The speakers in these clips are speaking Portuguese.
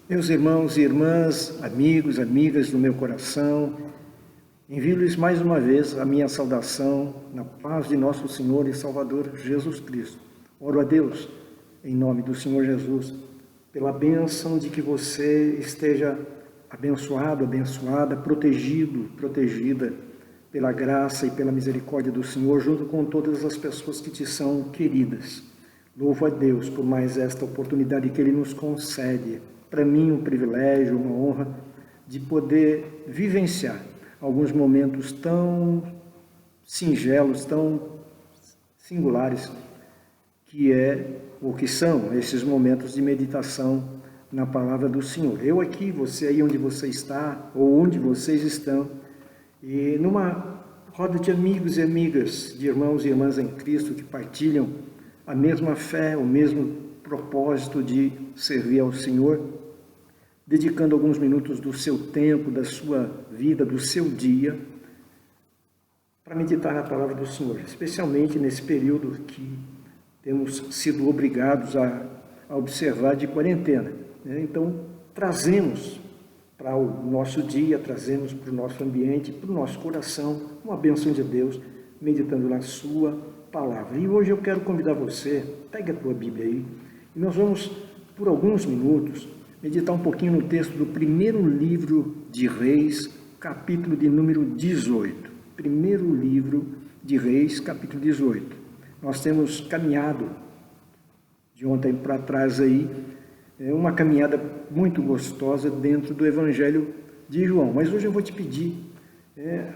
Meus irmãos e irmãs, amigos, amigas do meu coração, envio-lhes mais uma vez a minha saudação na paz de nosso Senhor e Salvador Jesus Cristo. Oro a Deus, em nome do Senhor Jesus, pela bênção de que você esteja abençoado, abençoada, protegido, protegida pela graça e pela misericórdia do Senhor, junto com todas as pessoas que te são queridas. Louvo a Deus por mais esta oportunidade que Ele nos concede. Para mim, um privilégio, uma honra de poder vivenciar alguns momentos tão singelos, tão singulares, que são esses momentos de meditação na palavra do Senhor. Eu aqui, você aí onde você está, ou onde vocês estão, e numa roda de amigos e amigas, de irmãos e irmãs em Cristo que partilham a mesma fé, o mesmo propósito de servir ao Senhor, dedicando alguns minutos do seu tempo, da sua vida, do seu dia, para meditar na palavra do Senhor, especialmente nesse período que temos sido obrigados a observar de quarentena. Então, trazemos para o nosso dia, trazemos para o nosso ambiente, para o nosso coração, uma bênção de Deus, meditando na sua palavra. E hoje eu quero convidar você, pegue a tua Bíblia aí, e nós vamos, por alguns minutos, meditar um pouquinho no texto do primeiro livro de Reis, capítulo de número 18. Primeiro livro de Reis, capítulo 18. Nós temos caminhado, de ontem para trás aí, uma caminhada muito gostosa dentro do Evangelho de João. Mas hoje eu vou te pedir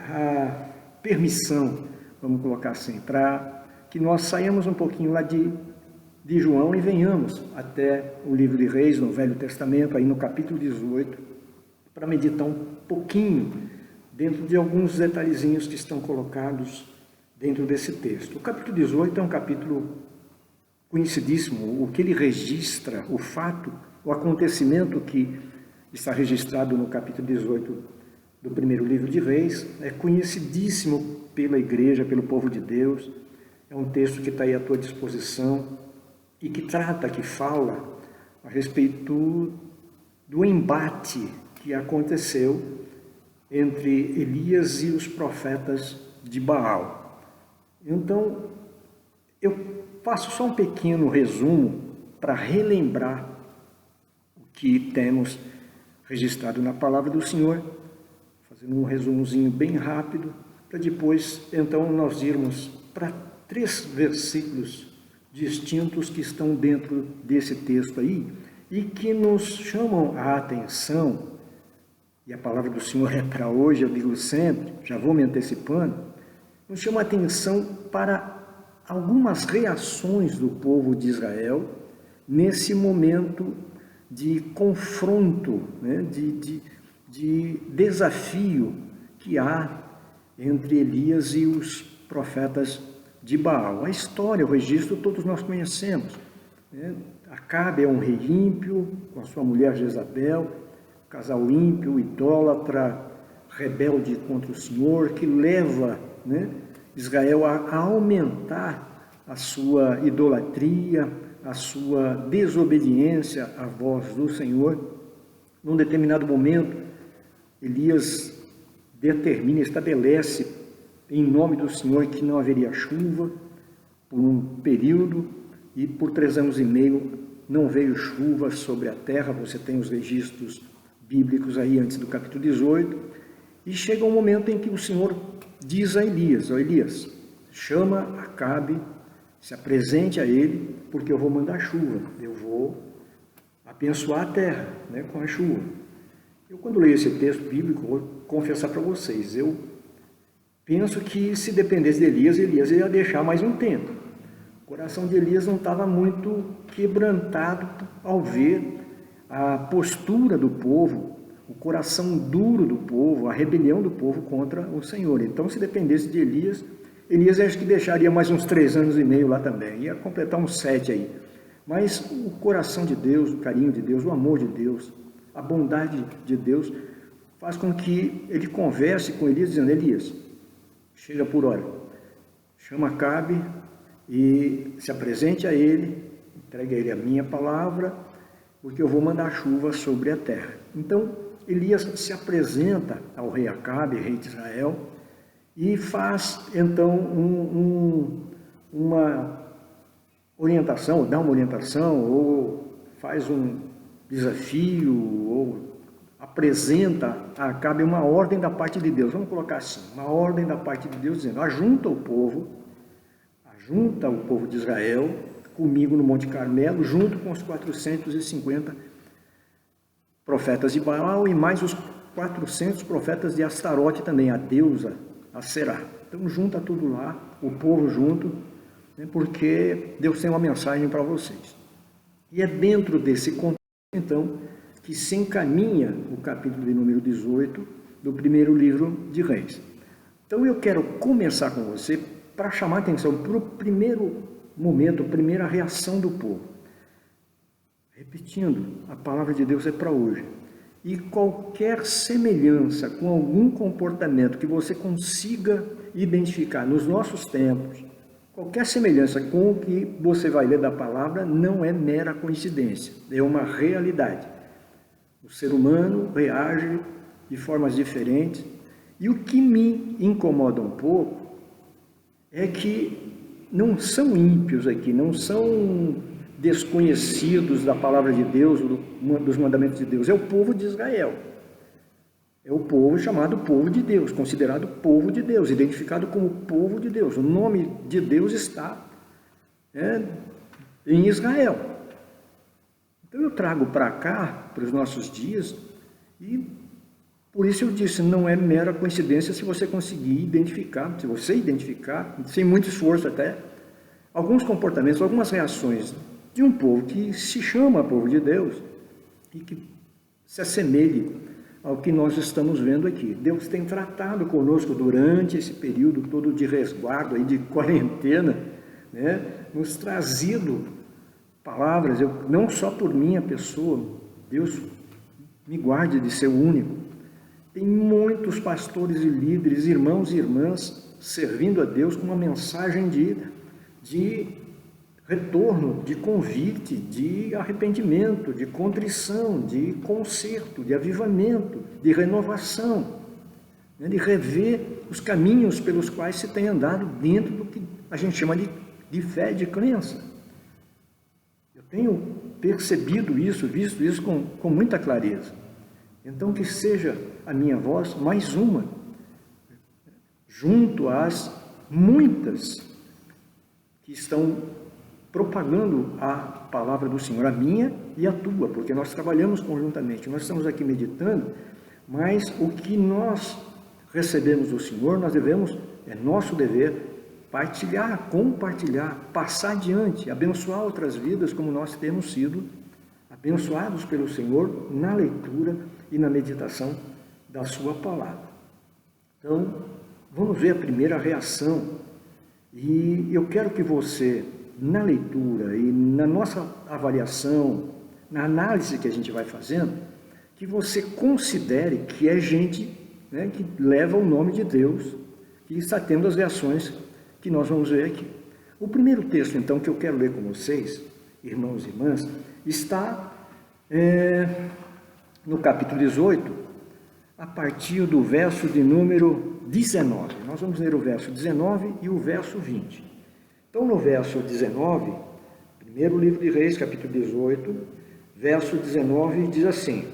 a permissão, vamos colocar assim, para que nós saiamos um pouquinho lá de João e venhamos até o livro de Reis, no Velho Testamento, aí no capítulo 18, para meditar um pouquinho dentro de alguns detalhezinhos que estão colocados dentro desse texto. O capítulo 18 é um capítulo conhecidíssimo, o que ele registra, o fato, o acontecimento que está registrado no capítulo 18 do primeiro livro de Reis, é conhecidíssimo pela igreja, pelo povo de Deus, é um texto que está aí à tua disposição, e que trata, que fala a respeito do embate que aconteceu entre Elias e os profetas de Baal. Então, eu faço só um pequeno resumo para relembrar o que temos registrado na palavra do Senhor, fazendo um resumozinho bem rápido, para depois, então, nós irmos para 3 versículos distintos que estão dentro desse texto aí e que nos chamam a atenção, e a palavra do Senhor é para hoje, eu digo sempre, já vou me antecipando, nos chama a atenção para algumas reações do povo de Israel nesse momento de confronto, de desafio que há entre Elias e os profetas de Baal. A história, o registro, todos nós conhecemos. Acabe é um rei ímpio, com a sua mulher Jezabel, casal ímpio, idólatra, rebelde contra o Senhor, que leva Israel a aumentar a sua idolatria, a sua desobediência à voz do Senhor. Num determinado momento, Elias determina, estabelece em nome do Senhor que não haveria chuva por um período, e por 3 anos e meio não veio chuva sobre a terra. Você tem os registros bíblicos aí antes do capítulo 18, e chega um momento em que o Senhor diz a Elias: Elias, chama Acabe, se apresente a ele, porque eu vou mandar chuva, eu vou abençoar a terra com a chuva. Eu, quando leio esse texto bíblico, vou confessar para vocês, eu penso que se dependesse de Elias, Elias ia deixar mais um tempo. O coração de Elias não estava muito quebrantado ao ver a postura do povo, o coração duro do povo, a rebelião do povo contra o Senhor. Então, se dependesse de Elias, Elias acho que deixaria mais uns 3 anos e meio lá também, ia completar uns 7 aí. Mas o coração de Deus, o carinho de Deus, o amor de Deus, a bondade de Deus, faz com que ele converse com Elias, dizendo: Elias, chega por hora, chama Acabe e se apresente a ele, entregue a ele a minha palavra, porque eu vou mandar chuva sobre a terra. Então, Elias se apresenta ao rei Acabe, rei de Israel, e faz, então, uma orientação, dá uma orientação, ou faz um desafio, ou apresenta a Acabe uma ordem da parte de Deus. Vamos colocar assim, uma ordem da parte de Deus, dizendo: ajunta o povo de Israel comigo no Monte Carmelo, junto com os 450 profetas de Baal e mais os 400 profetas de Astarote também, a deusa, a Será. Então junta tudo lá, o povo junto, né, porque Deus tem uma mensagem para vocês. E é dentro desse contexto, então, que se encaminha o capítulo de número 18 do primeiro livro de Reis. Então eu quero começar com você para chamar a atenção para o primeiro momento, a primeira reação do povo. Repetindo, a palavra de Deus é para hoje. E qualquer semelhança com algum comportamento que você consiga identificar nos nossos tempos, qualquer semelhança com o que você vai ler da palavra não é mera coincidência, é uma realidade. O ser humano reage de formas diferentes, e o que me incomoda um pouco é que não são ímpios aqui, não são desconhecidos da palavra de Deus, dos mandamentos de Deus, é o povo de Israel. É o povo chamado povo de Deus, considerado povo de Deus, identificado como povo de Deus. O nome de Deus está em Israel. Então eu trago para cá, para os nossos dias, e por isso eu disse, não é mera coincidência se você conseguir identificar, se você identificar, sem muito esforço até, alguns comportamentos, algumas reações de um povo que se chama povo de Deus e que se assemelhe ao que nós estamos vendo aqui. Deus tem tratado conosco durante esse período todo de resguardo, aí de quarentena, né? Nos trazido palavras, não só por minha pessoa, Deus me guarde de ser o único. Tem muitos pastores e líderes, irmãos e irmãs, servindo a Deus com uma mensagem de retorno, de convite, de arrependimento, de contrição, de conserto, de avivamento, de renovação, né, de rever os caminhos pelos quais se tem andado dentro do que a gente chama de fé, de crença. Eu tenho percebido isso, visto isso com muita clareza. Então que seja a minha voz mais uma, junto às muitas que estão propagando a palavra do Senhor, a minha e a tua, porque nós trabalhamos conjuntamente, nós estamos aqui meditando, mas o que nós recebemos do Senhor, nós devemos, é nosso dever, partilhar, compartilhar, passar adiante, abençoar outras vidas como nós temos sido abençoados pelo Senhor na leitura e na meditação da sua palavra. Então, vamos ver a primeira reação, e eu quero que você, na leitura e na nossa avaliação, na análise que a gente vai fazendo, que você considere que é gente, né, que leva o nome de Deus, que está tendo as reações que nós vamos ver aqui. O primeiro texto, então, que eu quero ler com vocês, irmãos e irmãs, está no capítulo 18, a partir do verso de número 19. Nós vamos ler o verso 19 e o verso 20. Então, no verso 19, primeiro livro de Reis, capítulo 18, verso 19, diz assim: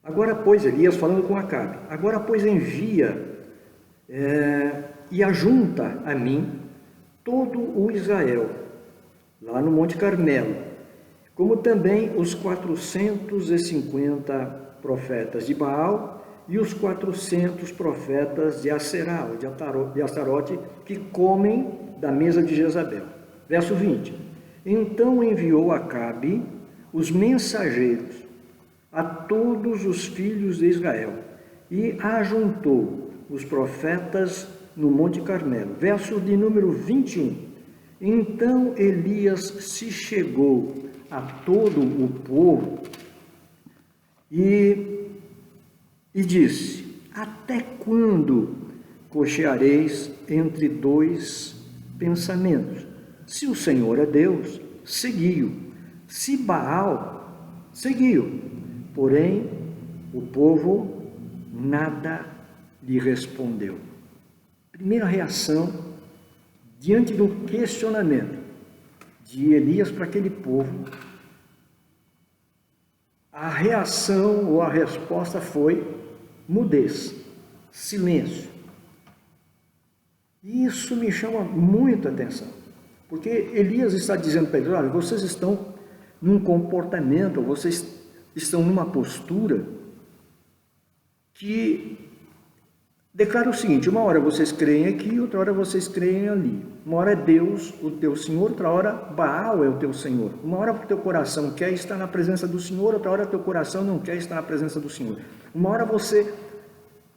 agora, pois, Elias falando com Acabe, agora, pois, envia e ajunta a mim todo o Israel, lá no Monte Carmelo, como também os 450 profetas de Baal e os 400 profetas de Aserá, ou de Astarote, que comem da mesa de Jezabel. Verso 20. Então enviou Acabe os mensageiros a todos os filhos de Israel e ajuntou os profetas no Monte Carmelo. Verso de número 21. Então Elias se chegou a todo o povo e disse: até quando cocheareis entre dois pensamentos? Se o Senhor é Deus, segui-o. Se Baal, seguiu. Porém, o povo nada lhe respondeu. Primeira reação, diante do questionamento de Elias para aquele povo, a reação ou a resposta foi mudez, silêncio. E isso me chama muita atenção, porque Elias está dizendo para eles: olha, vocês estão num comportamento, vocês estão numa postura que declara o seguinte: uma hora vocês creem aqui, outra hora vocês creem ali. Uma hora é Deus, o teu Senhor, outra hora Baal é o teu Senhor. Uma hora o teu coração quer estar na presença do Senhor, outra hora o teu coração não quer estar na presença do Senhor. Uma hora você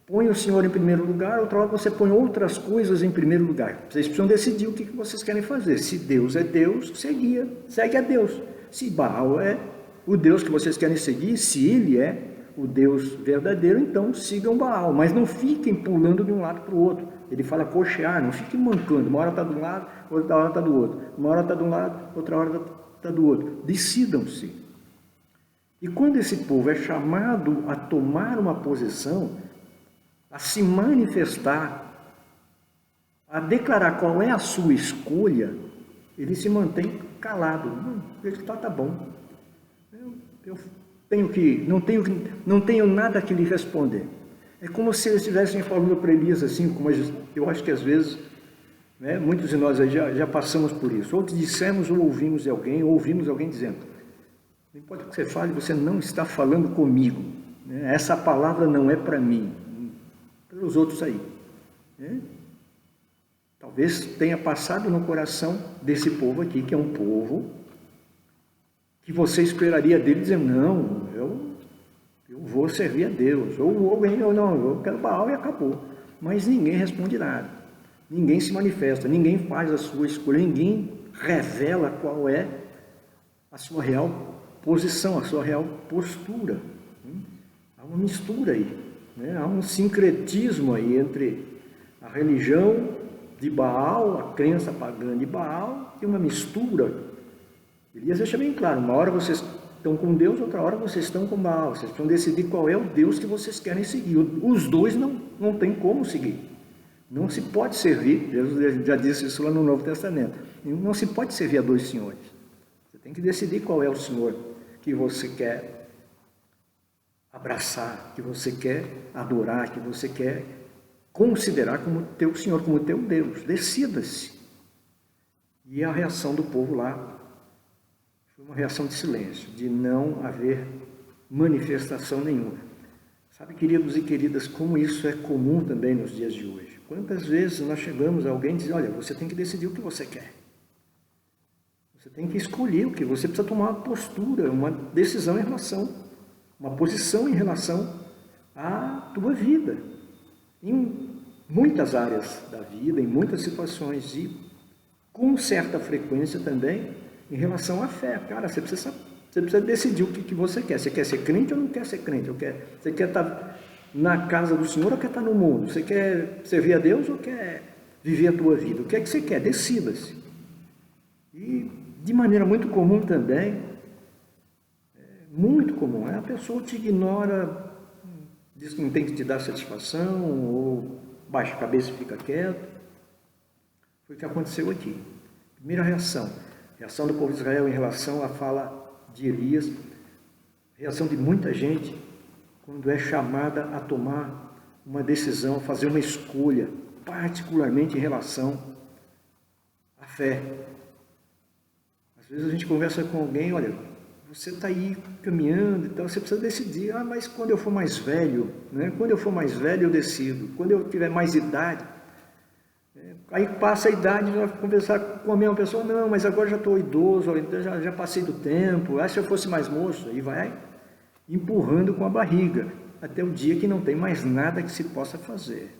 põe o Senhor em primeiro lugar, outra hora você põe outras coisas em primeiro lugar. Vocês precisam decidir o que vocês querem fazer. Se Deus é Deus, segue a Deus. Se Baal é o Deus que vocês querem seguir, se ele é o Deus verdadeiro, então sigam Baal, mas não fiquem pulando de um lado para o outro. Ele fala cochear, não fiquem mancando, uma hora está de um lado, outra hora está do outro, uma hora está de um lado, outra hora está do outro. Decidam-se. E quando esse povo é chamado a tomar uma posição, a se manifestar, a declarar qual é a sua escolha, ele se mantém calado. Ele está, tá bom. Eu não tenho nada que lhe responder. É como se eles estivessem falando para Elias assim, como eu acho que às vezes, né, muitos de nós já passamos por isso. Ou dissemos ou ouvimos alguém dizendo: não importa o que você fale, você não está falando comigo. Né? Essa palavra não é para mim, pelos outros aí. Né? Talvez tenha passado no coração desse povo aqui, que é um povo que você esperaria dele dizendo: não, eu vou servir a Deus, ou não, eu quero Baal e acabou. Mas ninguém responde nada, ninguém se manifesta, ninguém faz a sua escolha, ninguém revela qual é a sua real posição, a sua real postura. Há uma mistura aí, né? Há um sincretismo aí entre a religião de Baal, a crença pagã de Baal, e uma mistura. Elias deixa bem claro: uma hora vocês estão com Deus, outra hora vocês estão com Baal. Vocês precisam decidir qual é o Deus que vocês querem seguir. Os dois não tem como seguir. Não se pode servir, Jesus já disse isso lá no Novo Testamento, não se pode servir a dois senhores. Você tem que decidir qual é o Senhor que você quer abraçar, que você quer adorar, que você quer considerar como teu Senhor, como teu Deus. Decida-se. E a reação do povo lá foi uma reação de silêncio, de não haver manifestação nenhuma. Sabe, queridos e queridas, como isso é comum também nos dias de hoje. Quantas vezes nós chegamos a alguém e dizemos: olha, você tem que decidir o que você quer. Você tem que escolher o que você precisa tomar uma postura, uma decisão em relação, uma posição em relação à tua vida. Em muitas áreas da vida, em muitas situações, e com certa frequência também em relação à fé. Cara, você precisa decidir o que você quer. Você quer ser crente ou não quer ser crente? Você quer estar na casa do Senhor ou quer estar no mundo? Você quer servir a Deus ou quer viver a tua vida? O que é que você quer? Decida-se. E de maneira muito comum também, muito comum, a pessoa te ignora, diz que não tem que te dar satisfação, ou baixa a cabeça e fica quieto. Foi o que aconteceu aqui. Primeira reação do povo de Israel em relação à fala de Elias, reação de muita gente quando é chamada a tomar uma decisão, a fazer uma escolha, particularmente em relação à fé. Às vezes a gente conversa com alguém: olha, você está aí caminhando, então você precisa decidir: mas quando eu for mais velho, né? Quando eu for mais velho eu decido, quando eu tiver mais idade. Aí passa a idade, vai conversar com a mesma pessoa: não, mas agora já estou idoso, já passei do tempo, se eu fosse mais moço, aí vai empurrando com a barriga, até o dia que não tem mais nada que se possa fazer.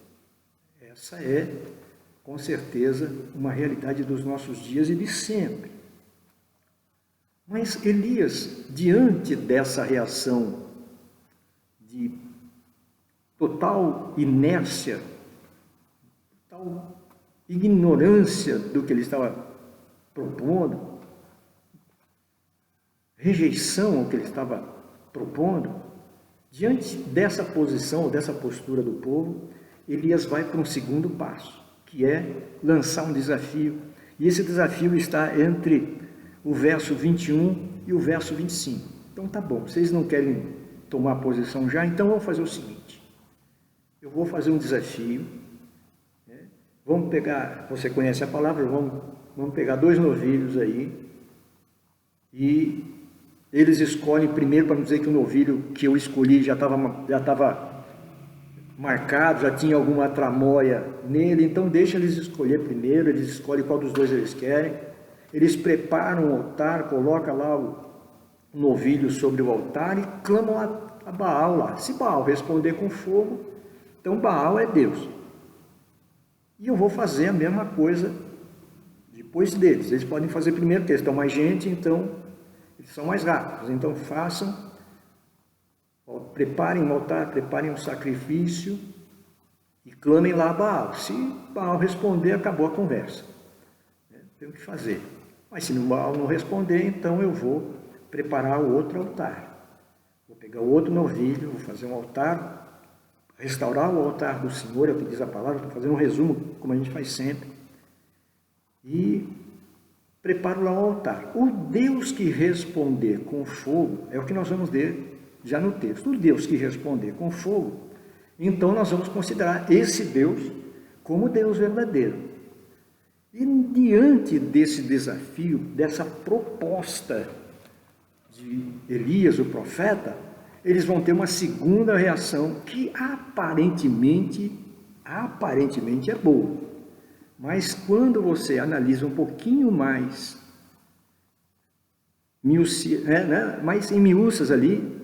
Essa é, com certeza, uma realidade dos nossos dias e de sempre. Mas Elias, diante dessa reação de total inércia, total ignorância do que ele estava propondo, rejeição ao que ele estava propondo, diante dessa posição, dessa postura do povo, Elias vai para um segundo passo, que é lançar um desafio. E esse desafio está entre o verso 21 e o verso 25. Então tá bom, vocês não querem tomar posição já, então vamos fazer o seguinte. Eu vou fazer um desafio. Vamos pegar, você conhece a palavra, vamos pegar 2 novilhos aí. E eles escolhem primeiro, para não dizer que o novilho que eu escolhi já estava marcado, já tinha alguma tramóia nele, então deixa eles escolher primeiro, eles escolhem qual dos 2 eles querem. Eles preparam o altar, colocam lá o novilho sobre o altar e clamam a Baal lá. Se Baal responder com fogo, então Baal é Deus. E eu vou fazer a mesma coisa depois deles. Eles podem fazer primeiro, porque eles estão mais gente, então eles são mais rápidos. Então façam, preparem o altar, preparem um sacrifício e clamem lá a Baal. Se Baal responder, acabou a conversa. Tem o que fazer. Mas se Baal não responder, então eu vou preparar o outro altar. Vou pegar o outro novilho, vou fazer um altar, restaurar o altar do Senhor, é o que diz a palavra, estou fazendo um resumo, como a gente faz sempre. E preparo lá o altar. O Deus que responder com fogo, é o que nós vamos ver já no texto. O Deus que responder com fogo, então nós vamos considerar esse Deus como Deus verdadeiro. E diante desse desafio, dessa proposta de Elias, o profeta, eles vão ter uma segunda reação que aparentemente é boa. Mas quando você analisa um pouquinho mais, mais em miúças ali,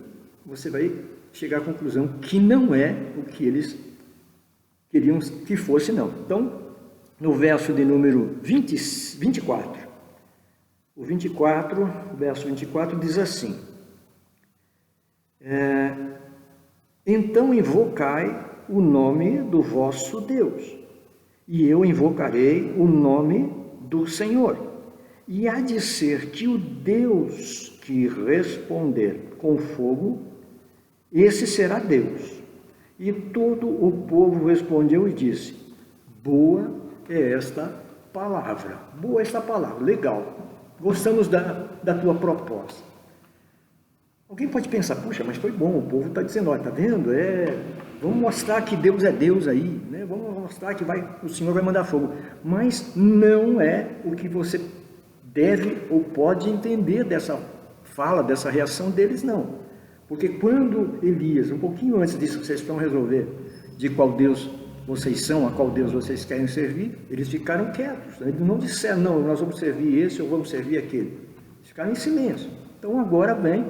você vai chegar à conclusão que não é o que eles queriam que fosse, não. Então, no verso de número 24, o verso 24 diz assim: então invocai o nome do vosso Deus, e eu invocarei o nome do Senhor. E há de ser que o Deus que responder com fogo, esse será Deus. E todo o povo respondeu e disse: boa é esta palavra. Boa esta palavra, legal. Gostamos da tua proposta. Alguém pode pensar, puxa, mas foi bom, o povo está dizendo, olha, está vendo? Vamos mostrar que Deus é Deus aí, né? Vamos mostrar que o Senhor vai mandar fogo. Mas não é o que você deve ou pode entender dessa fala, dessa reação deles, não. Porque quando Elias, um pouquinho antes disso que vocês estão resolver, de qual Deus vocês são, a qual Deus vocês querem servir, eles ficaram quietos. Eles não disseram, não, nós vamos servir esse ou vamos servir aquele. Eles ficaram em silêncio. Então agora vem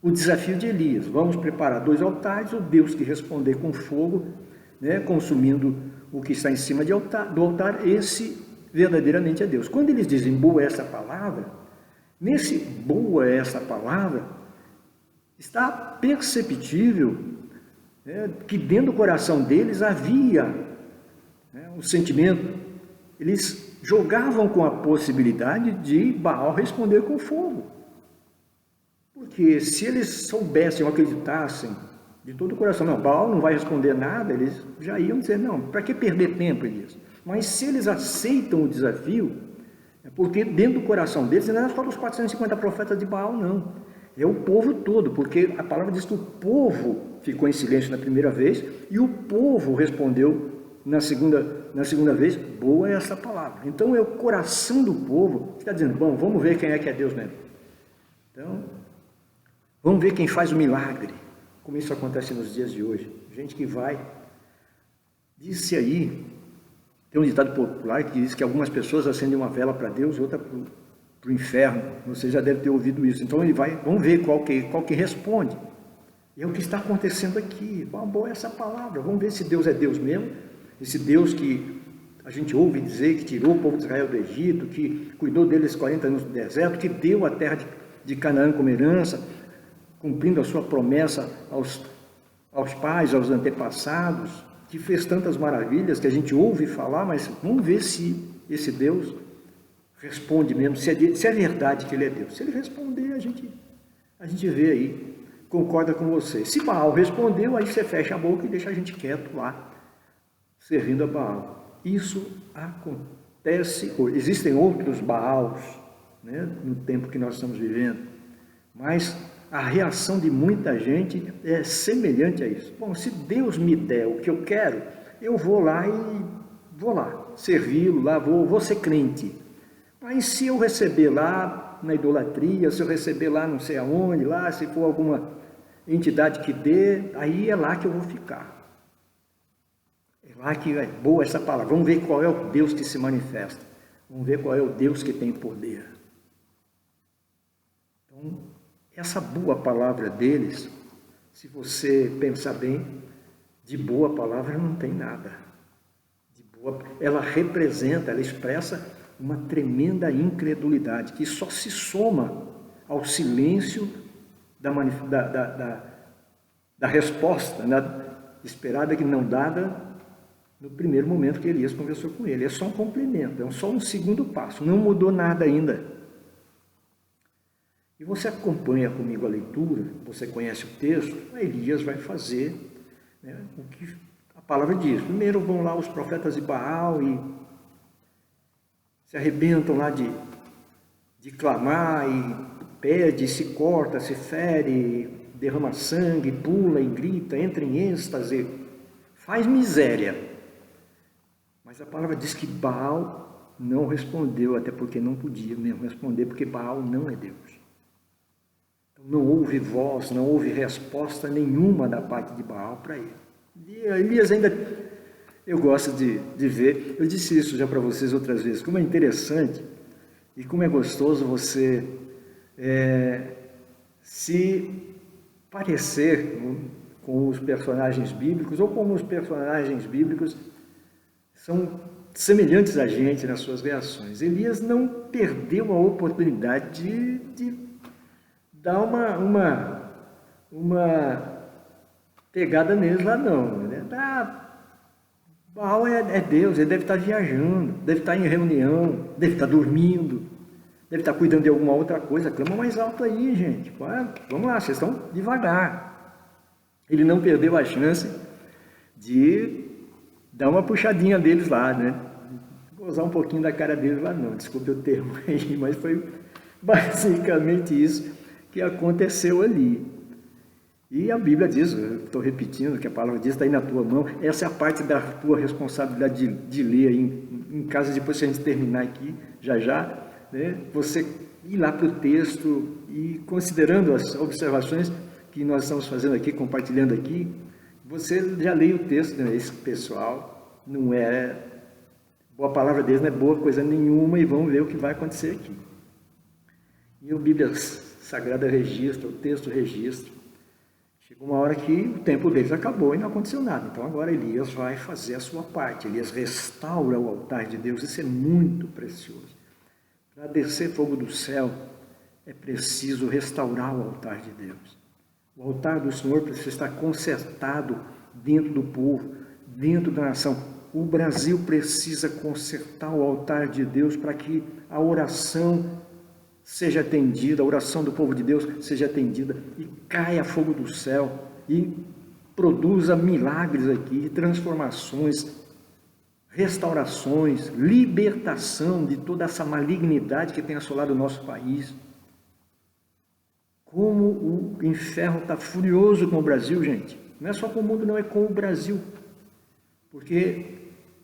o desafio de Elias. Vamos preparar 2 altares, o Deus que responder com fogo, né, consumindo o que está em cima do altar, esse verdadeiramente é Deus. Quando eles dizem boa é essa palavra, nesse boa é essa palavra, está perceptível que dentro do coração deles havia um sentimento. Eles jogavam com a possibilidade de Baal responder com fogo. Porque se eles soubessem ou acreditassem de todo o coração, não, Baal não vai responder nada, eles já iam dizer, não, para que perder tempo nisso? Mas se eles aceitam o desafio, é porque dentro do coração deles, não é só os 450 profetas de Baal, não. É o povo todo, porque a palavra diz que o povo ficou em silêncio na primeira vez e o povo respondeu na segunda vez, boa é essa palavra. Então é o coração do povo que está dizendo, bom, vamos ver quem é que é Deus mesmo. Então, vamos ver quem faz o milagre, como isso acontece nos dias de hoje. Gente que vai, disse aí, tem um ditado popular que diz que algumas pessoas acendem uma vela para Deus, outra para o inferno. Você já deve ter ouvido isso. Então ele vai, vamos ver qual que responde. E é o que está acontecendo aqui. Boa essa palavra, vamos ver se Deus é Deus mesmo, esse Deus que a gente ouve dizer que tirou o povo de Israel do Egito, que cuidou deles 40 anos no deserto, que deu a terra de Canaã como herança, cumprindo a sua promessa aos pais, aos antepassados, que fez tantas maravilhas que a gente ouve falar, mas vamos ver se esse Deus responde mesmo, se é verdade que ele é Deus. Se ele responder, a gente vê aí concorda com você. Se Baal respondeu, aí você fecha a boca e deixa a gente quieto lá, servindo a Baal. Isso acontece, existem outros Baals, né, no tempo que nós estamos vivendo, mas a reação de muita gente é semelhante a isso. Bom, se Deus me der o que eu quero, eu vou lá servi-lo lá, vou ser crente. Mas se eu receber lá na idolatria, se eu receber lá não sei aonde, lá se for alguma entidade que dê, aí é lá que eu vou ficar. É lá que é boa essa palavra. Vamos ver qual é o Deus que se manifesta. Vamos ver qual é o Deus que tem poder. Então, essa boa palavra deles, se você pensar bem, de boa palavra não tem nada. Ela representa, ela expressa uma tremenda incredulidade que só se soma ao silêncio da resposta, né, esperada que não dada no primeiro momento que Elias conversou com ele. É só um complemento, é só um segundo passo, não mudou nada ainda. E você acompanha comigo a leitura, você conhece o texto, Elias vai fazer, né, o que a palavra diz. Primeiro vão lá os profetas de Baal e se arrebentam lá de clamar e pede, se corta, se fere, derrama sangue, pula e grita, entra em êxtase, faz miséria. Mas a palavra diz que Baal não respondeu, até porque não podia mesmo responder, porque Baal não é Deus. Então, não houve voz, não houve resposta nenhuma da parte de Baal para ele. E Elias ainda, eu gosto de ver, eu disse isso já para vocês outras vezes, como é interessante e como é gostoso você se parecer com os personagens bíblicos, ou como os personagens bíblicos são semelhantes a gente nas suas reações. Elias não perdeu a oportunidade de dar uma pegada neles lá não. Né? Baal é Deus, ele deve estar viajando, deve estar em reunião, deve estar dormindo, deve estar cuidando de alguma outra coisa. Clama mais alto aí, gente. Vamos lá, vocês estão devagar. Ele não perdeu a chance de dar uma puxadinha deles lá, né? Vou usar um pouquinho da cara deles lá não, desculpe o termo aí, mas foi basicamente isso que aconteceu ali. E a Bíblia diz, eu estou repetindo que a palavra diz, está aí na tua mão, essa é a parte da tua responsabilidade de ler aí, em casa, depois que a gente terminar aqui, já, né? Você ir lá para o texto e considerando as observações que nós estamos fazendo aqui, compartilhando aqui, você já leia o texto, né? Esse pessoal não é, boa palavra deles não é boa coisa nenhuma, e vamos ver o que vai acontecer aqui. E a Bíblia Sagrada registra, o texto registra. Chegou uma hora que o tempo deles acabou e não aconteceu nada. Então agora Elias vai fazer a sua parte. Elias restaura o altar de Deus. Isso é muito precioso. Para descer fogo do céu, é preciso restaurar o altar de Deus. O altar do Senhor precisa estar consertado dentro do povo, dentro da nação. O Brasil precisa consertar o altar de Deus para que a oração seja atendida, a oração do povo de Deus seja atendida e caia fogo do céu e produza milagres aqui, transformações, restaurações, libertação de toda essa malignidade que tem assolado o nosso país. Como o inferno está furioso com o Brasil, gente. Não é só com o mundo, não, é com o Brasil. Porque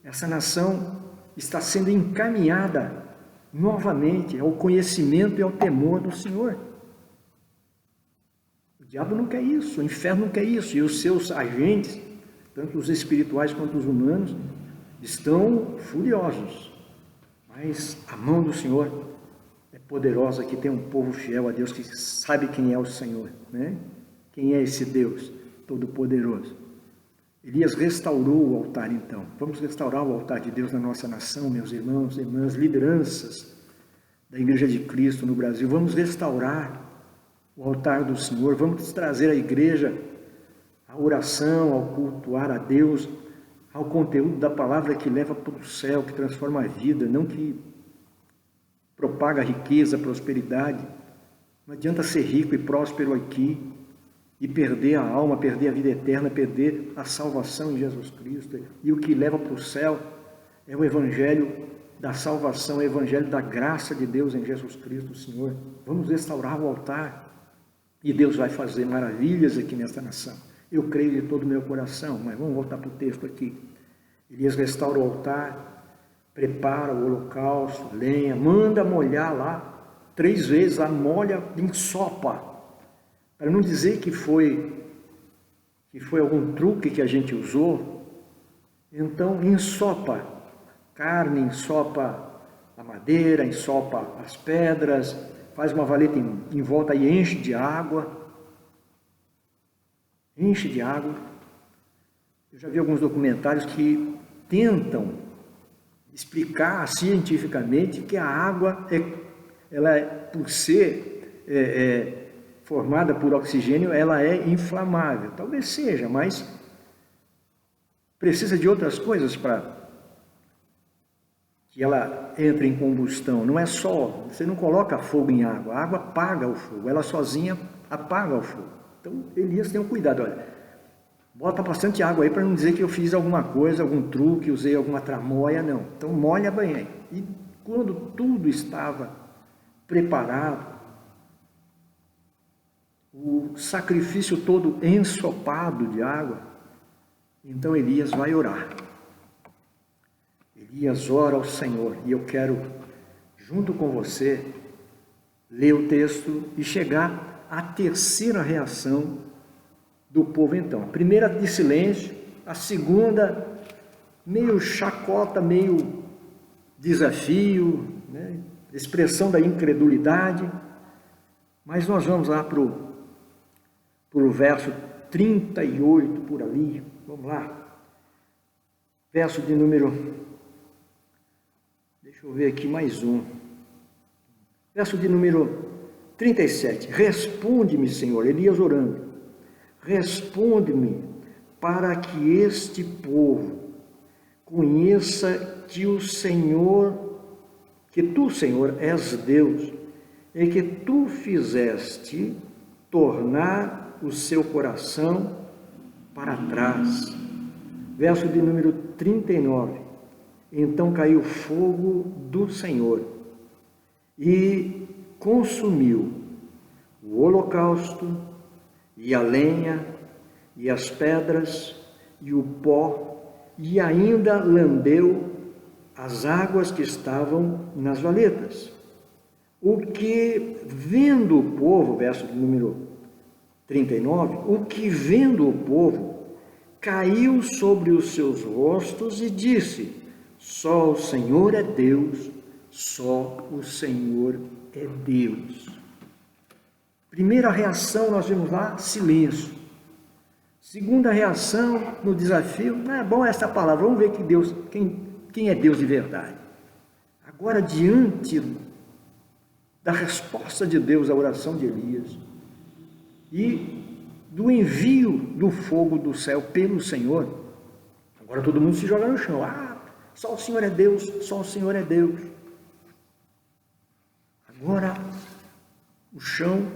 essa nação está sendo encaminhada novamente ao conhecimento e ao temor do Senhor. O diabo não quer isso, o inferno não quer isso, e os seus agentes, tanto os espirituais quanto os humanos, estão furiosos. Mas a mão do Senhor é poderosa, que tem um povo fiel a Deus, que sabe quem é o Senhor, né? Quem é esse Deus todo-poderoso. Elias restaurou o altar, então. Vamos restaurar o altar de Deus na nossa nação, meus irmãos e irmãs, lideranças da Igreja de Cristo no Brasil. Vamos restaurar o altar do Senhor, vamos trazer à igreja a oração, ao cultuar a Deus, ao conteúdo da palavra que leva para o céu, que transforma a vida, não que propaga riqueza, prosperidade. Não adianta ser rico e próspero aqui e perder a alma, perder a vida eterna, perder a salvação em Jesus Cristo. E o que leva para o céu é o evangelho da salvação, o evangelho da graça de Deus em Jesus Cristo, Senhor. Vamos restaurar o altar e Deus vai fazer maravilhas aqui nesta nação. Eu creio de todo o meu coração, mas vamos voltar para o texto aqui. Elias restaura o altar, prepara o holocausto, lenha, manda molhar lá 3 vezes, lá molha em sopa, para não dizer que foi algum truque que a gente usou. Então ensopa carne, ensopa a madeira, ensopa as pedras, faz uma valeta em volta e enche de água. Enche de água. Eu já vi alguns documentários que tentam explicar cientificamente que a água, por ser formada por oxigênio, ela é inflamável. Talvez seja, mas precisa de outras coisas para que ela entre em combustão. Não é só, você não coloca fogo em água, a água apaga o fogo, ela sozinha apaga o fogo. Então, Elias, tenha cuidado, olha, bota bastante água aí para não dizer que eu fiz alguma coisa, algum truque, usei alguma tramóia, não. Então, molha bem. E quando tudo estava preparado, o sacrifício todo ensopado de água, então Elias vai orar. Elias ora ao Senhor, e eu quero, junto com você, ler o texto e chegar à terceira reação do povo então. A primeira de silêncio, a segunda meio chacota, meio desafio, né? Expressão da incredulidade. Mas nós vamos lá para o verso 38, por ali, vamos lá. Verso de número... Deixa eu ver aqui mais um. Verso de número 37. Responde-me, Senhor, Elias orando. Responde-me para que este povo conheça que o Senhor, que tu, Senhor, és Deus, e que tu fizeste tornar o seu coração para trás. Verso de número 39. Então caiu fogo do Senhor e consumiu o holocausto e a lenha e as pedras e o pó, e ainda lambeu as águas que estavam nas valetas. O que vendo o povo, verso de número 39, o que vendo o povo caiu sobre os seus rostos e disse: só o Senhor é Deus, só o Senhor é Deus. Primeira reação, nós vimos lá, silêncio. Segunda reação no desafio, não é bom essa palavra, vamos ver que Deus, quem é Deus de verdade. Agora, diante da resposta de Deus à oração de Elias e do envio do fogo do céu pelo Senhor, agora todo mundo se joga no chão. Só o Senhor é Deus, só o Senhor é Deus. Agora, o chão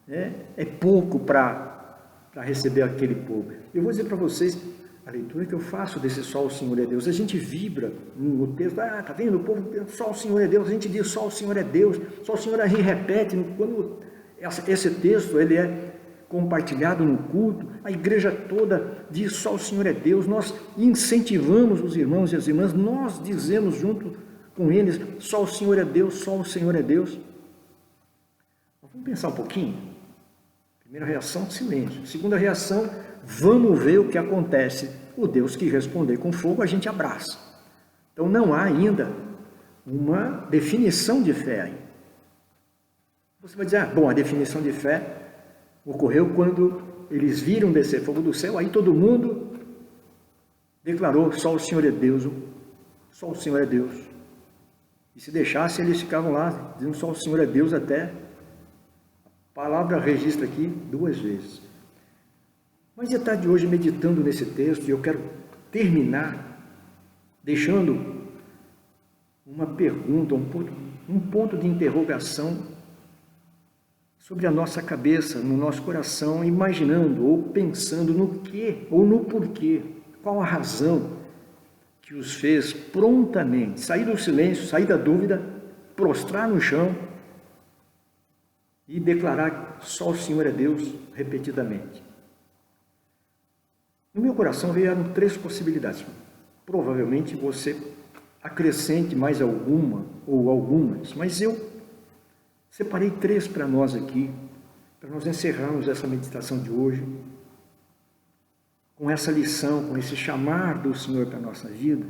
é pouco para receber aquele povo. Eu vou dizer para vocês, a leitura que eu faço desse só o Senhor é Deus, a gente vibra no texto, tá vendo? O povo, só o Senhor é Deus, a gente diz só o Senhor é Deus, só o Senhor a gente repete. Quando esse texto ele é compartilhado no culto, a igreja toda diz só o Senhor é Deus, nós incentivamos os irmãos e as irmãs, nós dizemos junto com eles, só o Senhor é Deus, só o Senhor é Deus. Vamos pensar um pouquinho? Primeira reação, silêncio. Segunda reação, vamos ver o que acontece. O Deus que responder com fogo, a gente abraça. Então não há ainda uma definição de fé aí. Você vai dizer, bom, a definição de fé ocorreu quando eles viram descer fogo do céu, aí todo mundo declarou, só o Senhor é Deus, só o Senhor é Deus. E se deixasse, eles ficavam lá, dizendo só o Senhor é Deus até, a palavra registra aqui 2 vezes. Mas à tarde de hoje, meditando nesse texto, eu quero terminar deixando uma pergunta, um ponto de interrogação sobre a nossa cabeça, no nosso coração, imaginando ou pensando no que ou no porquê, qual a razão que os fez prontamente sair do silêncio, sair da dúvida, prostrar no chão e declarar só o Senhor é Deus repetidamente. No meu coração vieram 3 possibilidades. Provavelmente você acrescente mais alguma ou algumas, mas eu separei 3 para nós aqui, para nós encerrarmos essa meditação de hoje, com essa lição, com esse chamar do Senhor para a nossa vida,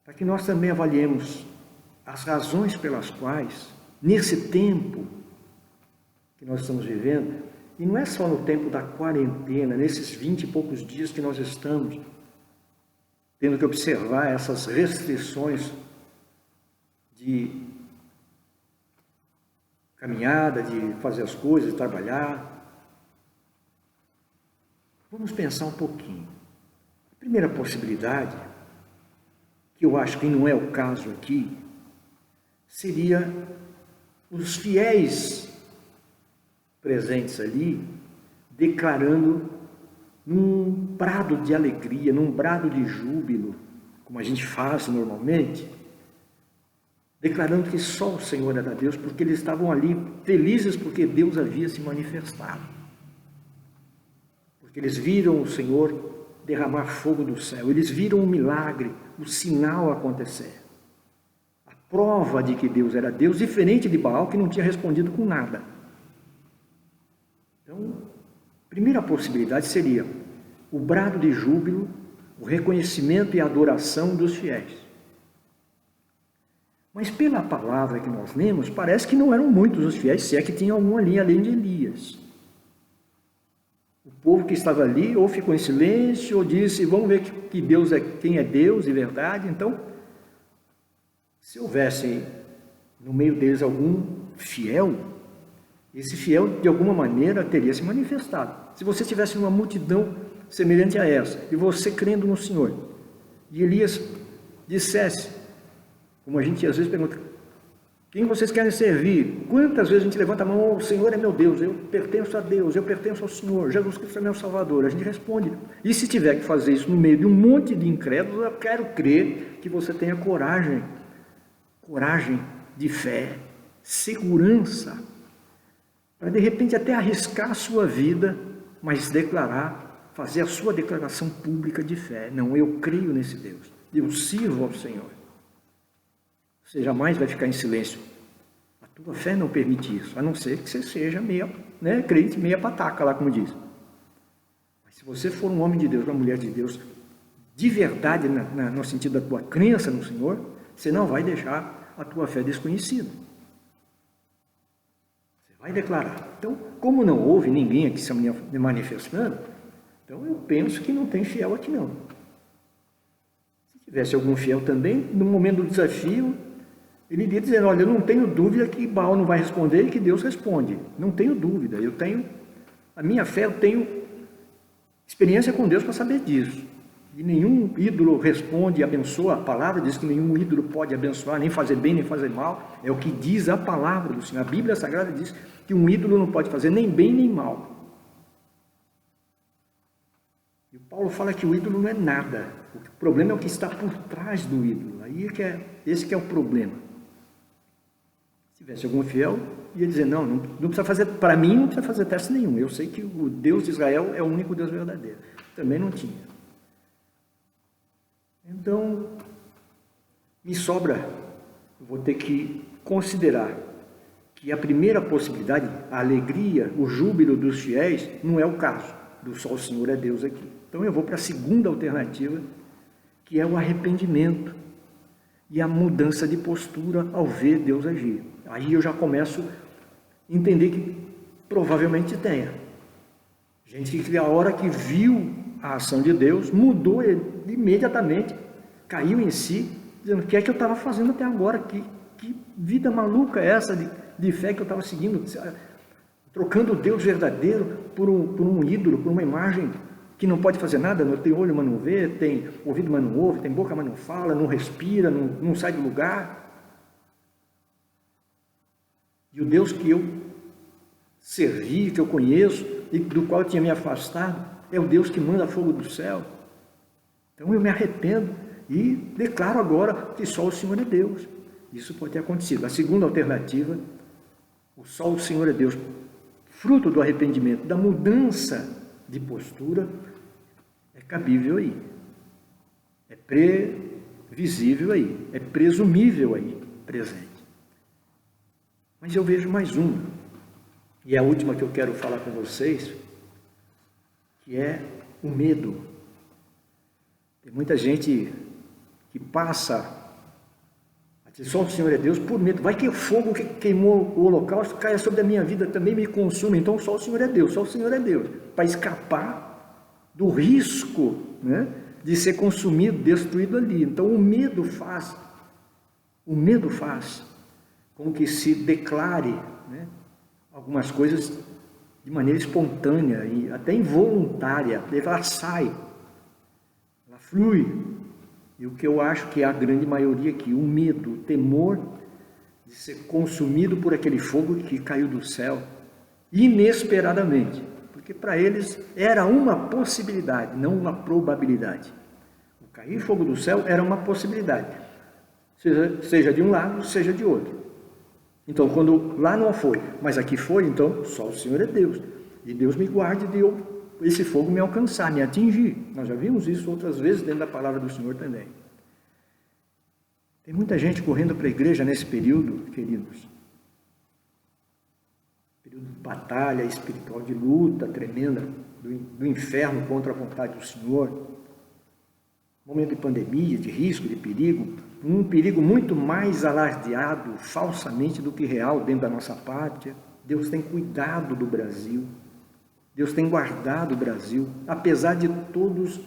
para que nós também avaliemos as razões pelas quais, nesse tempo que nós estamos vivendo, e não é só no tempo da quarentena, nesses 20 e poucos dias que nós estamos tendo que observar essas restrições de caminhada, de fazer as coisas, de trabalhar. Vamos pensar um pouquinho. A primeira possibilidade, que eu acho que não é o caso aqui, seria os fiéis presentes ali, declarando num brado de alegria, num brado de júbilo, como a gente faz normalmente, declarando que só o Senhor era Deus, porque eles estavam ali felizes porque Deus havia se manifestado. Porque eles viram o Senhor derramar fogo do céu, eles viram o milagre, o sinal acontecer. A prova de que Deus era Deus, diferente de Baal, que não tinha respondido com nada. Então, a primeira possibilidade seria o brado de júbilo, o reconhecimento e a adoração dos fiéis. Mas pela palavra que nós lemos, parece que não eram muitos os fiéis, se é que tinha algum ali além de Elias. O povo que estava ali ou ficou em silêncio, ou disse, vamos ver que Deus é quem é Deus de verdade. Então, se houvesse no meio deles algum fiel, esse fiel de alguma maneira teria se manifestado. Se você estivesse numa multidão semelhante a essa, e você crendo no Senhor, e Elias dissesse, como a gente às vezes pergunta, quem vocês querem servir? Quantas vezes a gente levanta a mão, o Senhor é meu Deus, eu pertenço a Deus, eu pertenço ao Senhor, Jesus Cristo é meu Salvador. A gente responde. E se tiver que fazer isso no meio de um monte de incrédulos, eu quero crer que você tenha coragem de fé, segurança, para de repente até arriscar a sua vida, mas fazer a sua declaração pública de fé. Não, eu creio nesse Deus, eu sirvo ao Senhor. Você jamais vai ficar em silêncio. A tua fé não permite isso, a não ser que você seja crente meia pataca, lá como diz. Mas se você for um homem de Deus, uma mulher de Deus, de verdade, no sentido da tua crença no Senhor, você não vai deixar a tua fé desconhecida. Você vai declarar. Então, como não houve ninguém aqui se manifestando, então eu penso que não tem fiel aqui não. Se tivesse algum fiel também, no momento do desafio, ele iria dizer, olha, eu não tenho dúvida que Baal não vai responder e que Deus responde. Não tenho dúvida, a minha fé, eu tenho experiência com Deus para saber disso. E nenhum ídolo responde e abençoa. A palavra diz que nenhum ídolo pode abençoar, nem fazer bem, nem fazer mal. É o que diz a palavra do Senhor. A Bíblia Sagrada diz que um ídolo não pode fazer nem bem, nem mal. E o Paulo fala que o ídolo não é nada. O problema é o que está por trás do ídolo. Esse que é o problema. Se tivesse algum fiel, ia dizer, não precisa fazer, para mim não precisa fazer teste nenhum. Eu sei que o Deus de Israel é o único Deus verdadeiro. Também não tinha. Então, me sobra, vou ter que considerar que a primeira possibilidade, a alegria, o júbilo dos fiéis, não é o caso do só o Senhor é Deus aqui. Então eu vou para a segunda alternativa, que é o arrependimento e a mudança de postura ao ver Deus agir. Aí eu já começo a entender que provavelmente tenha. Gente que a hora que viu a ação de Deus, mudou imediatamente, caiu em si, dizendo, o que é que eu estava fazendo até agora? Que vida maluca é essa de fé que eu estava seguindo? Trocando o Deus verdadeiro por um ídolo, por uma imagem que não pode fazer nada, não tem olho, mas não vê, tem ouvido, mas não ouve, tem boca, mas não fala, não respira, não sai do lugar. E o Deus que eu servi, que eu conheço e do qual eu tinha me afastado, é o Deus que manda fogo do céu. Então eu me arrependo e declaro agora que só o Senhor é Deus. Isso pode ter acontecido. A segunda alternativa, só o Senhor é Deus, fruto do arrependimento, da mudança de postura, é cabível aí. É previsível aí. É presumível aí, presente. Mas eu vejo mais uma, e é a última que eu quero falar com vocês, que é o medo. Tem muita gente que passa a dizer, só o Senhor é Deus, por medo. Vai que o fogo que queimou o holocausto caia sobre a minha vida também, me consuma. Então só o Senhor é Deus, só o Senhor é Deus. Para escapar do risco, né, de ser consumido, destruído ali. Então o medo faz com que se declare, né, algumas coisas de maneira espontânea e até involuntária. Ela sai, ela flui. E o que eu acho que é a grande maioria aqui, o medo, o temor de ser consumido por aquele fogo que caiu do céu inesperadamente. Porque para eles era uma possibilidade, não uma probabilidade. O cair fogo do céu era uma possibilidade, seja de um lado, seja de outro. Então, quando lá não foi, mas aqui foi, então só o Senhor é Deus. E Deus me guarde de esse fogo me alcançar, me atingir. Nós já vimos isso outras vezes dentro da palavra do Senhor também. Tem muita gente correndo para a igreja nesse período, queridos. Período de batalha espiritual, de luta tremenda, do inferno contra a vontade do Senhor. Momento de pandemia, de risco, de perigo. Um perigo muito mais alardeado falsamente do que real dentro da nossa pátria. Deus tem cuidado do Brasil. Deus tem guardado o Brasil, apesar de todos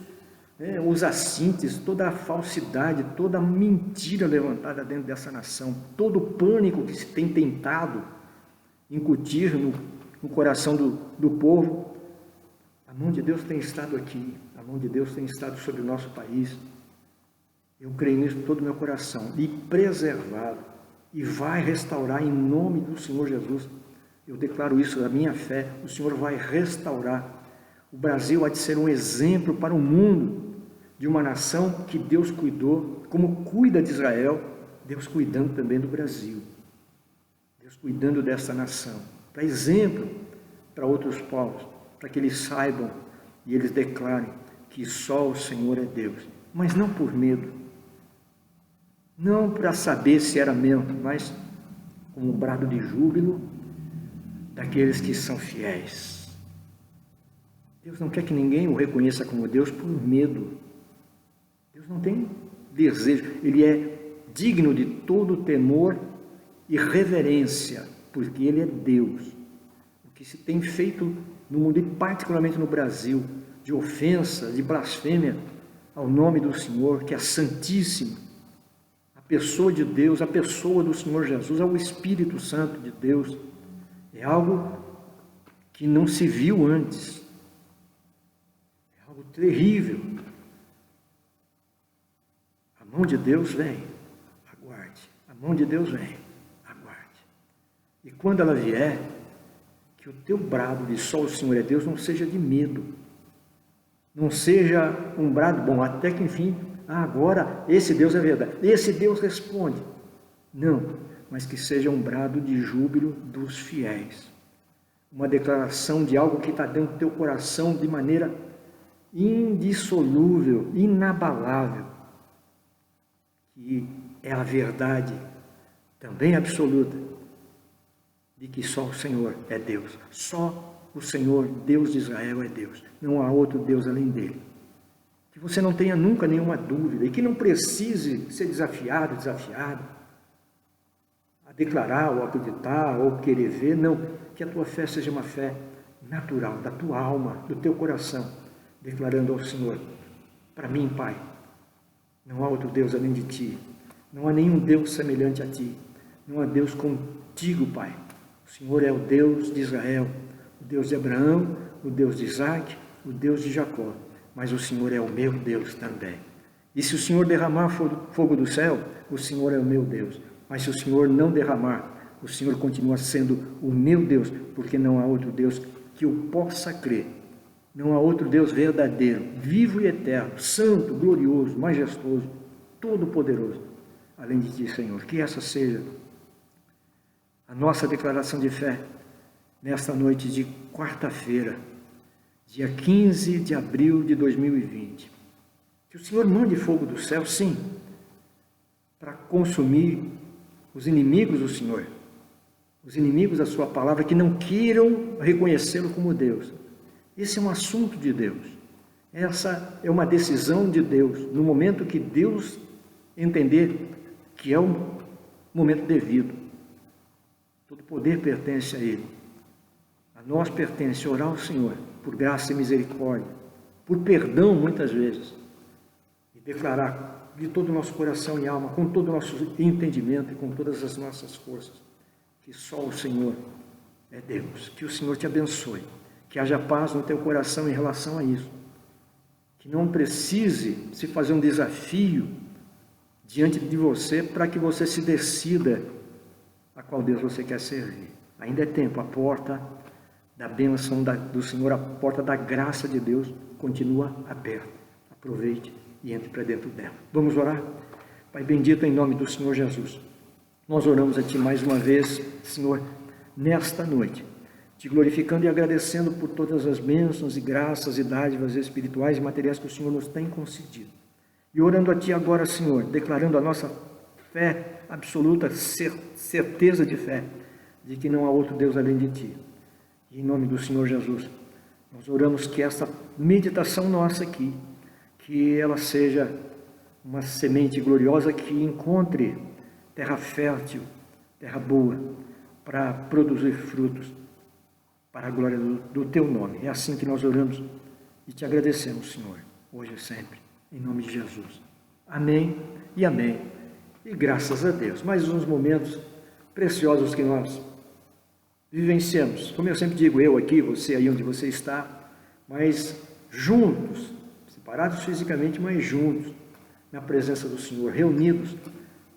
os assintes, toda a falsidade, toda a mentira levantada dentro dessa nação, todo o pânico que se tem tentado incutir no coração do povo. A mão de Deus tem estado aqui, a mão de Deus tem estado sobre o nosso país. Eu creio nisso com todo o meu coração, e preservado, e vai restaurar em nome do Senhor Jesus. Eu declaro isso da minha fé, o Senhor vai restaurar. O Brasil há de ser um exemplo para o mundo de uma nação que Deus cuidou, como cuida de Israel, Deus cuidando também do Brasil. Deus cuidando dessa nação, para exemplo para outros povos, para que eles saibam e eles declarem que só o Senhor é Deus, mas não por medo, não para saber se era mesmo, mas com um brado de júbilo daqueles que são fiéis. Deus não quer que ninguém o reconheça como Deus por medo. Deus não tem desejo. Ele é digno de todo temor e reverência, porque Ele é Deus. O que se tem feito no mundo, e particularmente no Brasil, de ofensa, de blasfêmia ao nome do Senhor, que é santíssimo, a pessoa de Deus, a pessoa do Senhor Jesus, ao Espírito Santo de Deus, é algo que não se viu antes. É algo terrível. A mão de Deus vem, aguarde. A mão de Deus vem, aguarde. E quando ela vier, que o teu brado de só o Senhor é Deus não seja de medo. Não seja um brado, bom, até que enfim, agora esse Deus é verdade. Esse Deus responde. Não. Mas que seja um brado de júbilo dos fiéis. Uma declaração de algo que está dentro do teu coração de maneira indissolúvel, inabalável. Que é a verdade também absoluta de que só o Senhor é Deus. Só o Senhor, Deus de Israel, é Deus. Não há outro Deus além dele. Que você não tenha nunca nenhuma dúvida e que não precise ser desafiado a declarar, ou acreditar, ou querer ver, não, que a tua fé seja uma fé natural, da tua alma, do teu coração, declarando ao Senhor, para mim, Pai, não há outro Deus além de Ti, não há nenhum Deus semelhante a Ti, não há Deus contigo, Pai. O Senhor é o Deus de Israel, o Deus de Abraão, o Deus de Isaac, o Deus de Jacó, mas o Senhor é o meu Deus também. E se o Senhor derramar fogo do céu, o Senhor é o meu Deus. Mas se o Senhor não derramar, o Senhor continua sendo o meu Deus, porque não há outro Deus que eu possa crer. Não há outro Deus verdadeiro, vivo e eterno, santo, glorioso, majestoso, todo-poderoso, além de ti, Senhor. Que essa seja a nossa declaração de fé nesta noite de quarta-feira, dia 15 de abril de 2020. Que o Senhor mande fogo do céu, sim, para consumir os inimigos do Senhor, os inimigos da sua palavra que não queiram reconhecê-lo como Deus. Esse é um assunto de Deus. Essa é uma decisão de Deus. No momento que Deus entender que é o momento devido. Todo poder pertence a Ele. A nós pertence orar ao Senhor por graça e misericórdia, por perdão muitas vezes, e declarar de todo o nosso coração e alma, com todo o nosso entendimento e com todas as nossas forças, que só o Senhor é Deus. Que o Senhor te abençoe, que haja paz no teu coração em relação a isso, que não precise se fazer um desafio diante de você para que você se decida a qual Deus você quer servir. Ainda é tempo, a porta da bênção do Senhor, a porta da graça de Deus continua aberta. Aproveite e entre para dentro dela. Vamos orar? Pai bendito, em nome do Senhor Jesus, nós oramos a Ti mais uma vez, Senhor, nesta noite, Te glorificando e agradecendo por todas as bênçãos e graças e dádivas espirituais e materiais que o Senhor nos tem concedido. E orando a Ti agora, Senhor, declarando a nossa fé absoluta, certeza de fé, de que não há outro Deus além de Ti. E em nome do Senhor Jesus, nós oramos que essa meditação nossa aqui, que ela seja uma semente gloriosa que encontre terra fértil, terra boa, para produzir frutos, para a glória do Teu nome. É assim que nós oramos e Te agradecemos, Senhor, hoje e sempre, em nome de Jesus. Amém e amém. E graças a Deus. Mais uns momentos preciosos que nós vivenciamos. Como eu sempre digo, eu aqui, você aí onde você está, mas juntos, separados fisicamente, mas juntos, na presença do Senhor, reunidos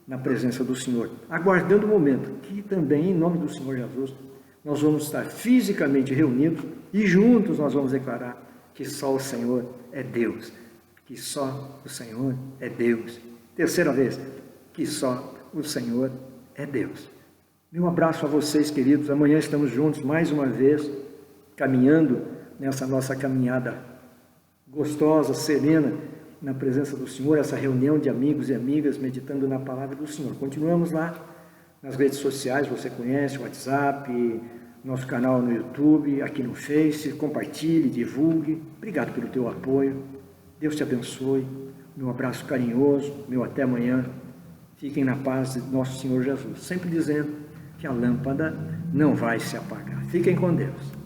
na presença do Senhor, aguardando o momento que também, em nome do Senhor Jesus, nós vamos estar fisicamente reunidos e juntos nós vamos declarar que só o Senhor é Deus, que só o Senhor é Deus. Terceira vez, que só o Senhor é Deus. Meu abraço a vocês, queridos. Amanhã estamos juntos mais uma vez, caminhando nessa nossa caminhada gostosa, serena, na presença do Senhor, essa reunião de amigos e amigas, meditando na palavra do Senhor. Continuamos lá nas redes sociais, você conhece o WhatsApp, nosso canal no YouTube, aqui no Face, compartilhe, divulgue. Obrigado pelo teu apoio. Deus te abençoe. Meu abraço carinhoso, meu até amanhã. Fiquem na paz de nosso Senhor Jesus. Sempre dizendo que a lâmpada não vai se apagar. Fiquem com Deus.